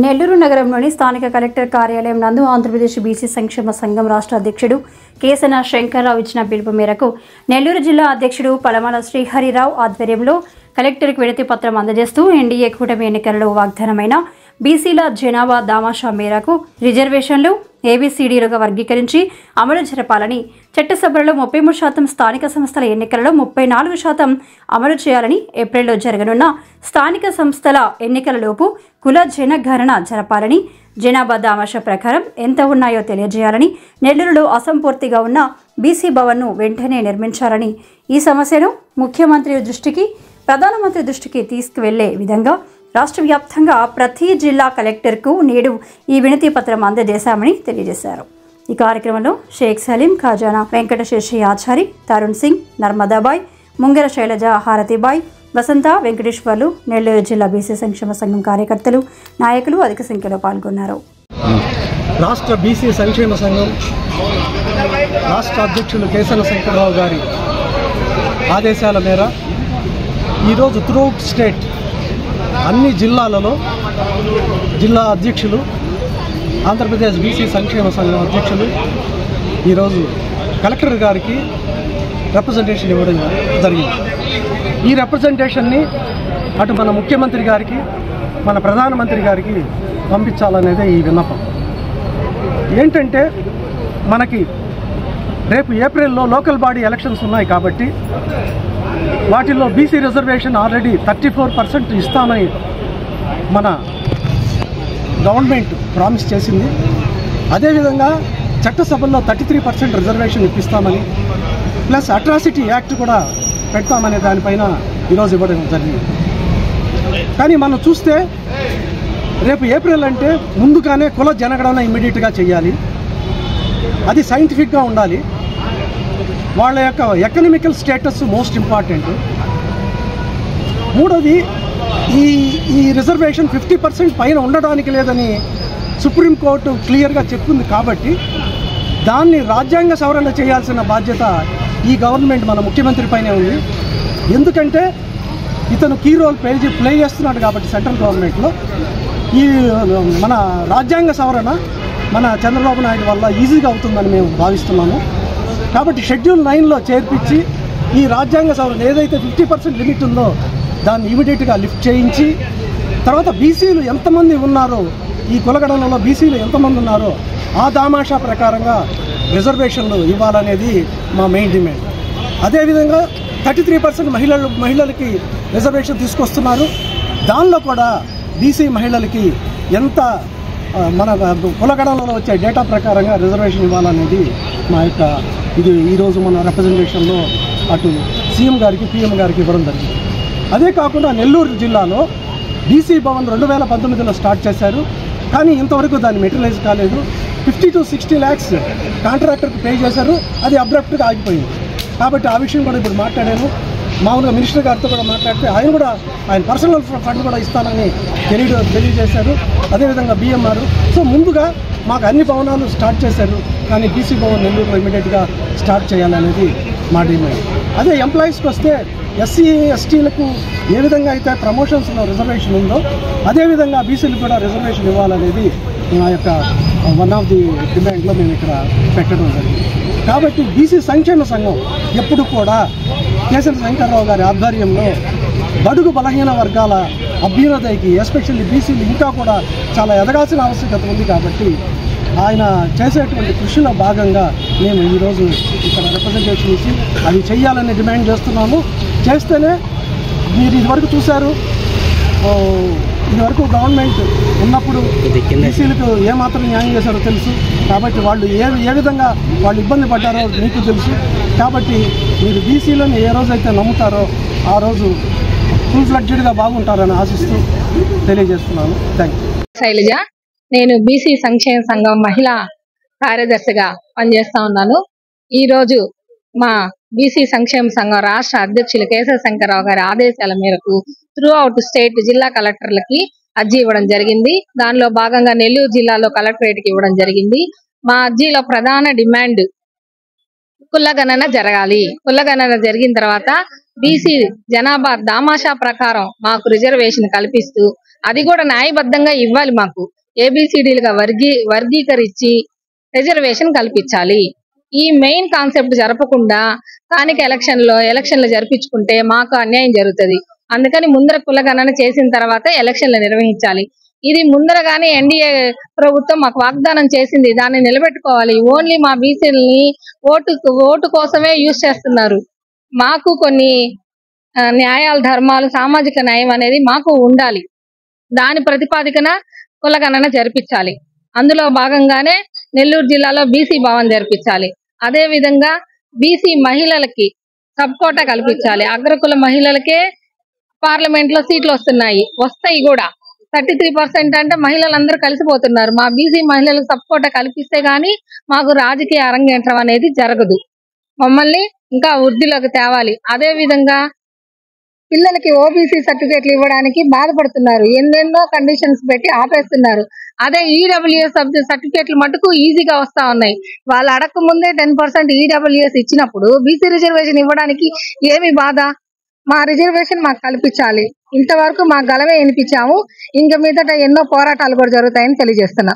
నెల్లూరు నగరంలోని స్థానిక కలెక్టర్ కార్యాలయం నందు ఆంధ్రప్రదేశ్ బీసీ సంక్షేమ సంఘం రాష్ట్ర అధ్యక్షుడు కేసన శంకర్రావు ఇచ్చిన పిలుపు మేరకు నెల్లూరు జిల్లా అధ్యక్షుడు పలమల శ్రీహరిరావు ఆధ్వర్యంలో కలెక్టర్కు వినతి పత్రం అందజేస్తూ ఎన్డీఏ కూటమి ఎన్నికలలో వాగ్దానమైన బీసీల జనాభా దామాషా మేరకు రిజర్వేషన్లు ఏబీసీడీలుగా వర్గీకరించి అమలు జరపాలని, చట్టసభలలో 33% స్థానిక సంస్థల ఎన్నికలలో 34% అమలు చేయాలని, ఏప్రిల్లో జరగనున్న స్థానిక సంస్థల ఎన్నికలలోపు కుల జనగణన జరపాలని, జనాభా దామాషా ప్రకారం ఎంత ఉన్నాయో తెలియజేయాలని, నెల్లూరులో అసంపూర్తిగా ఉన్న బీసీ భవన్ను వెంటనే నిర్మించాలని, ఈ సమస్యను ముఖ్యమంత్రి దృష్టికి, ప్రధానమంత్రి దృష్టికి తీసుకువెళ్లే విధంగా రాష్ట్ర వ్యాప్తంగా ప్రతి జిల్లా కలెక్టర్కు నేడు ఈ వినతి పత్రం అందజేశామని తెలియజేశారు. ఈ కార్యక్రమంలో షేక్ సలీం, ఖజానా వెంకటశేషి ఆచారి, తరుణ్ సింగ్, నర్మదాబాయ్, ముంగర శైలజ, హారతిబాయ్, వసంత, వెంకటేశ్వర్లు, నెల్లూరు జిల్లా బీసీ సంక్షేమ సంఘం కార్యకర్తలు, నాయకులు అధిక సంఖ్యలో పాల్గొన్నారు. రాష్ట్ర బీసీ సంక్షేమ సంఘం రాష్ట్ర అధ్యక్షులు కేసన శంకర్రావు గారి ఆదేశాల మేర ఈరోజు త్రూఅవుట్ స్టేట్ అన్ని జిల్లాలలో జిల్లా అధ్యక్షులు, ఆంధ్రప్రదేశ్ బీసీ సంక్షేమ సంఘం అధ్యక్షులు ఈరోజు కలెక్టర్ గారికి రిప్రజెంటేషన్ ఇవ్వడం జరిగింది. ఈ రిప్రజెంటేషన్ని అటు మన ముఖ్యమంత్రి గారికి, మన ప్రధానమంత్రి గారికి పంపించాలనేదే ఈ విన్నపం. ఏంటంటే మనకి రేపు ఏప్రిల్లో లోకల్ బాడీ ఎలక్షన్స్ ఉన్నాయి కాబట్టి వాటిల్లో బీసీ రిజర్వేషన్ ఆల్రెడీ 34% ఇస్తామని మన గవర్నమెంట్ ప్రామిస్ చేసింది. అదేవిధంగా చట్టసభల్లో 33% రిజర్వేషన్ ఇప్పిస్తామని, ప్లస్ అట్రాసిటీ యాక్ట్ కూడా పెడతామనే దానిపైన ఈరోజు ఇవ్వడం జరిగింది. కానీ మనం చూస్తే రేపు ఏప్రిల్ అంటే ముందుగానే కుల జనగణన ఇమ్మీడియట్గా చేయాలి, అది సైంటిఫిక్గా ఉండాలి, వాళ్ళ యొక్క ఎకనామికల్ స్టేటస్ మోస్ట్ ఇంపార్టెంట్. మూడోది ఈ రిజర్వేషన్ 50% పైన ఉండడానికి లేదని సుప్రీంకోర్టు క్లియర్గా చెప్పింది కాబట్టి దాన్ని రాజ్యాంగ సవరణ చేయాల్సిన బాధ్యత ఈ గవర్నమెంట్ మన ముఖ్యమంత్రి పైనే ఉంది. ఎందుకంటే ఇతను కీ రోల్ ప్లే చేస్తున్నాడు కాబట్టి సెంట్రల్ గవర్నమెంట్లో ఈ మన రాజ్యాంగ సవరణ మన చంద్రబాబు నాయుడు వల్ల ఈజీగా అవుతుందని మేము భావిస్తున్నాము. కాబట్టి షెడ్యూల్ 9లో చేర్పించి ఈ రాజ్యాంగ సవరణ ఏదైతే 50% లిమిట్ ఉందో దాన్ని ఇమీడియట్గా లిఫ్ట్ చేయించి, తర్వాత బీసీలు ఎంతమంది ఉన్నారో, ఈ కులగణనలో బీసీలు ఎంతమంది ఉన్నారో ఆ దామాషా ప్రకారంగా రిజర్వేషన్లు ఇవ్వాలనేది మా మెయిన్ డిమాండ్. అదేవిధంగా 33% మహిళలకి రిజర్వేషన్ తీసుకొస్తున్నారు. దానిలో కూడా బీసీ మహిళలకి ఎంత మన కులగణనలో వచ్చే డేటా ప్రకారంగా రిజర్వేషన్ ఇవ్వాలనేది మా యొక్క ఇది ఈరోజు మన రిప్రజెంటేషన్లో అటు సీఎం గారికి, పీఎం గారికి ఇవ్వడం జరిగింది. అదే కాకుండా నెల్లూరు జిల్లాలో బీసీ భవన్ 2019లో స్టార్ట్ చేశారు, కానీ ఇంతవరకు దాన్ని మెటీరియలైజ్ కాలేదు. 50 to 60 lakhs కాంట్రాక్టర్కి పే చేశారు, అది అబ్రప్ట్గా ఆగిపోయింది. కాబట్టి ఆ విషయం కూడా ఇప్పుడు మాట్లాడాను. మామూలుగా మినిస్టర్ గారితో కూడా మాట్లాడితే ఆయన పర్సనల్ ఫండ్ కూడా ఇస్తానని తెలియజేశారు. అదేవిధంగా BMR. సో ముందుగా మాకు అన్ని భవనాలు స్టార్ట్ చేశారు, కానీ బీసీ భవన్ నెల్లూరులో ఇమీడియట్గా స్టార్ట్ చేయాలనేది మా డిమాండ్. అదే ఎంప్లాయీస్కి వస్తే SC STలకు ఏ విధంగా అయితే ప్రమోషన్స్లో రిజర్వేషన్ ఉందో అదేవిధంగా బీసీలకు కూడా రిజర్వేషన్ ఇవ్వాలనేది మా యొక్క వన్ ఆఫ్ ది డిమాండ్లో మేము ఇక్కడ పెట్టడం జరిగింది. కాబట్టి బీసీ సంక్షేమ సంఘం ఎప్పుడు కూడా కేసన శంకర్రావు గారి ఆధ్వర్యంలో బడుగు బలహీన వర్గాల అభ్యున్నతికి, ఎస్పెషల్లీ బీసీలు ఇంకా కూడా చాలా ఎదగాల్సిన ఆవశ్యకత ఉంది. కాబట్టి ఆయన చేసేటువంటి కృషిలో భాగంగా మేము ఈరోజు ఇక్కడ రిప్రజెంటేషన్ ఇచ్చి అది చెయ్యాలని డిమాండ్ చేస్తున్నాము. చేస్తేనే మీరు ఇదివరకు చూశారు, ఇదివరకు గవర్నమెంట్ ఉన్నప్పుడు బీసీలకు ఏమాత్రం న్యాయం చేశారో తెలుసు. కాబట్టి వాళ్ళు ఏ విధంగా వాళ్ళు ఇబ్బంది పడ్డారో మీకు తెలుసు. కాబట్టి మీరు బీసీలను ఏ రోజైతే నమ్ముతారో ఆ రోజు ఫుల్ ఫ్లెడ్జ్డ్గా బాగుంటారని ఆశిస్తూ తెలియజేస్తున్నాను. Thank you. శైలజ, నేను బీసీ సంక్షేమ సంఘం మహిళా కార్యదర్శిగా పనిచేస్తా ఉన్నాను. ఈరోజు మా బీసీ సంక్షేమ సంఘం రాష్ట్ర అధ్యక్షులు కేసన శంకర్రావు గారి ఆదేశాల మేరకు త్రూఅవుట్ స్టేట్ జిల్లా కలెక్టర్లకి అర్జీ ఇవ్వడం జరిగింది. దానిలో భాగంగా నెల్లూరు జిల్లాలో కలెక్టరేట్కి ఇవ్వడం జరిగింది. మా అర్జీలో ప్రధాన డిమాండ్ కులగణన జరగాలి. కులగణన జరిగిన తర్వాత బీసీ జనాభా దామాషా ప్రకారం మాకు రిజర్వేషన్ కల్పిస్తూ అది కూడా న్యాయబద్ధంగా ఇవ్వాలి. మాకు ఏబిసిడీలుగా వర్గీకరించి రిజర్వేషన్ కల్పించాలి. ఈ మెయిన్ కాన్సెప్ట్ జరపకుండా స్థానిక ఎలక్షన్లు జరిపించుకుంటే మాకు అన్యాయం జరుగుతుంది. అందుకని ముందర కులగణన చేసిన తర్వాత ఎలక్షన్లు నిర్వహించాలి. ఇది ముందరగానే ఎన్డీఏ ప్రభుత్వం మాకు వాగ్దానం చేసింది, దాన్ని నిలబెట్టుకోవాలి. ఓన్లీ మా బీసీలని ఓటు కోసమే యూజ్ చేస్తున్నారు. మాకు కొన్ని న్యాయాలు, ధర్మాలు, సామాజిక న్యాయం అనేది మాకు ఉండాలి. దాని ప్రతిపాదికన కులగణన జరిపించాలి. అందులో భాగంగానే నెల్లూరు జిల్లాలో బీసీ భవన్ జరిపించాలి. అదే విధంగా బీసీ మహిళలకి సబ్ కోటా కల్పించాలి. అగ్రకుల మహిళలకే పార్లమెంట్ లో సీట్లు వస్తాయి కూడా. 33% అంటే మహిళలందరూ కలిసిపోతున్నారు. మా బీసీ మహిళలకు సబ్ కోటా కల్పిస్తే గానీ మాకు రాజకీయ అరంగేట్రం అనేది జరగదు. మమ్మల్ని ఇంకా వృద్ధిలోకి తేవాలి. అదే విధంగా పిల్లలకి ఓబీసీ సర్టిఫికేట్లు ఇవ్వడానికి బాధపడుతున్నారు. ఎన్నెన్నో కండిషన్స్ పెట్టి ఆపేస్తున్నారు. అదే ఈడబ్ల్యూఎస్ సర్టిఫికేట్లు మటుకు ఈజీగా వస్తా ఉన్నాయి. వాళ్ళు అడగక ముందే 10% ఈడబ్ల్యూఎస్ ఇచ్చినప్పుడు బీసీ రిజర్వేషన్ ఇవ్వడానికి ఏమి బాధ? మా రిజర్వేషన్ మాకు కల్పించాలి. ఇంతవరకు మా గలమే వినిపించాము. ఇంక మీదట ఎన్నో పోరాటాలు కూడా జరుగుతాయని తెలియజేస్తున్నా.